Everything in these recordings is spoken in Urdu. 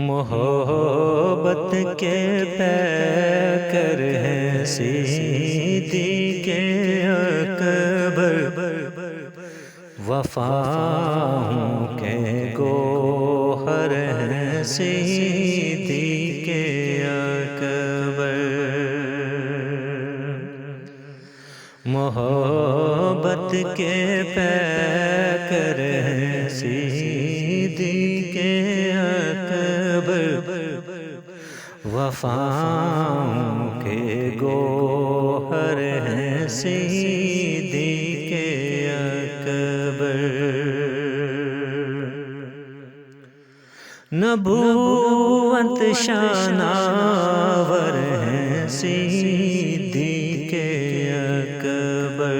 محبت کے پیکر ہیں صدیق اکبر، وفاؤں کے گوہر ہیں صدیق اکبر۔ محبت کے پیکر ہیں صدیق اکبر، وفاؤں کے گوہر ہیں صدیق اکبر۔ نبوت شاناور ہیں صدیق اکبر،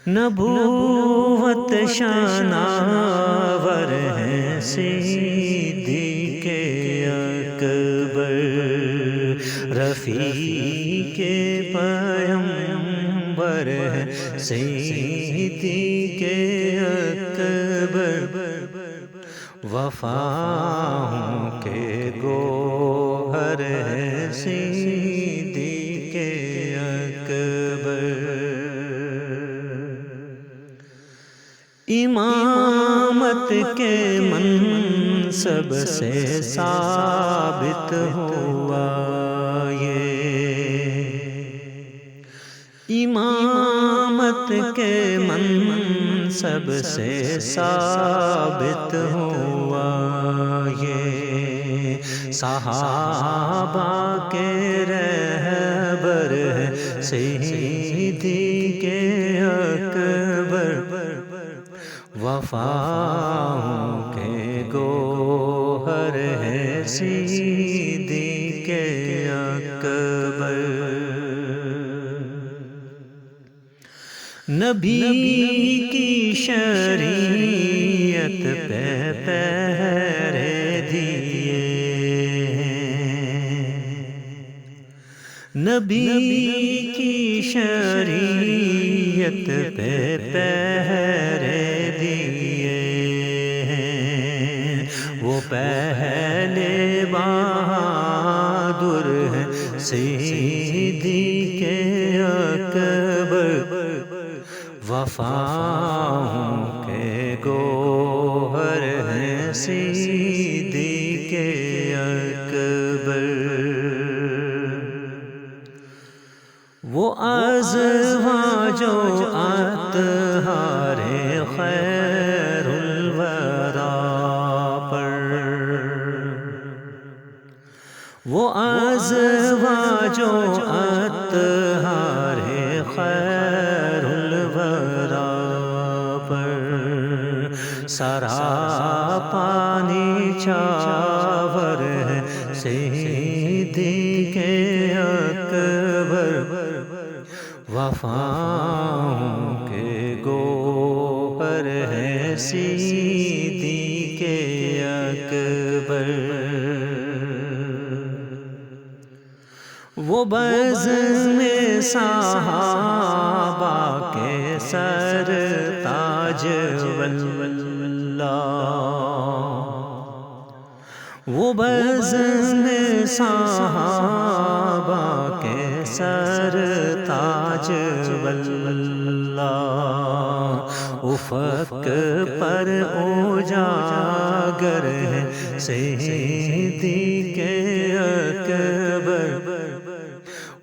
نبوت شاناور ہیں صدیق اکبر، رفیق پیمبر ہیں صدیق اکبر، وفاؤں کے گوہر ہیں صدیق اکبر۔ امامت کے منصب سے ثابت ہوا یہ، امامت کے منصب سے ثابت ہوا یہ، صحابہ کے رہبر ہیں صدیق اکبر، وفاؤں کے گوہر ہیں صدیق اکبر۔ نبی کی شریعت پہ پہرے دیے ہیں، نبی کی شریعت پہ پہرے دیے ہیں، وہ پہلے بہادر ہیں صدیق اکبر، وفاؤں کے گوہر ہیں صدیق اکبر۔ وہ ازواج و اطہار خیر الورا پر، وہ ازواج و اطہار خیر الورا پر، سراپانی چاور ہے صدیق اکبر، وفاؤں کے گوہر ہے صدیق اکبر۔ وہ بزم صحابہ کے سرتاج واللہ، وہ بزم صحابہ کے سرتاج واللہ، افق پر اجاگر ہے صدیق اکبر،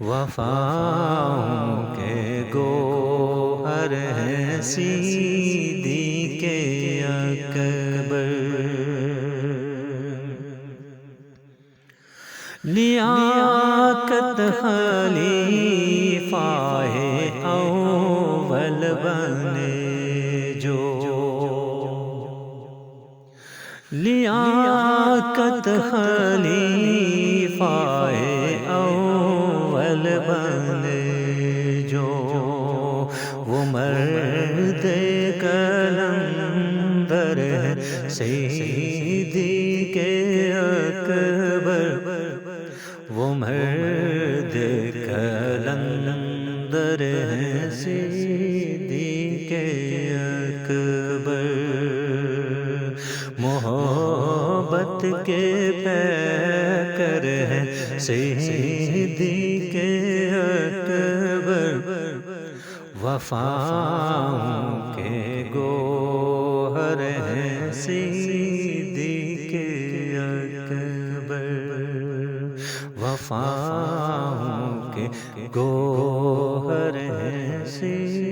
وفاؤں کے گوہر ہیں صدیق اکبر۔ لیاقت خلیفہ اول بنے جو، لیاقت خلیفہ اول بنے جو، وہ مرد قلندر ہے صدیق اکبر، وہ مرد قلندر پیغمبر ہیں صدیق اکبر، محبت کے پیکر ہیں صدیق اکبر، وفاؤں کے گوہر ہیں صدیق اکبر، وفاؤں کے گوہر ہیں صدیق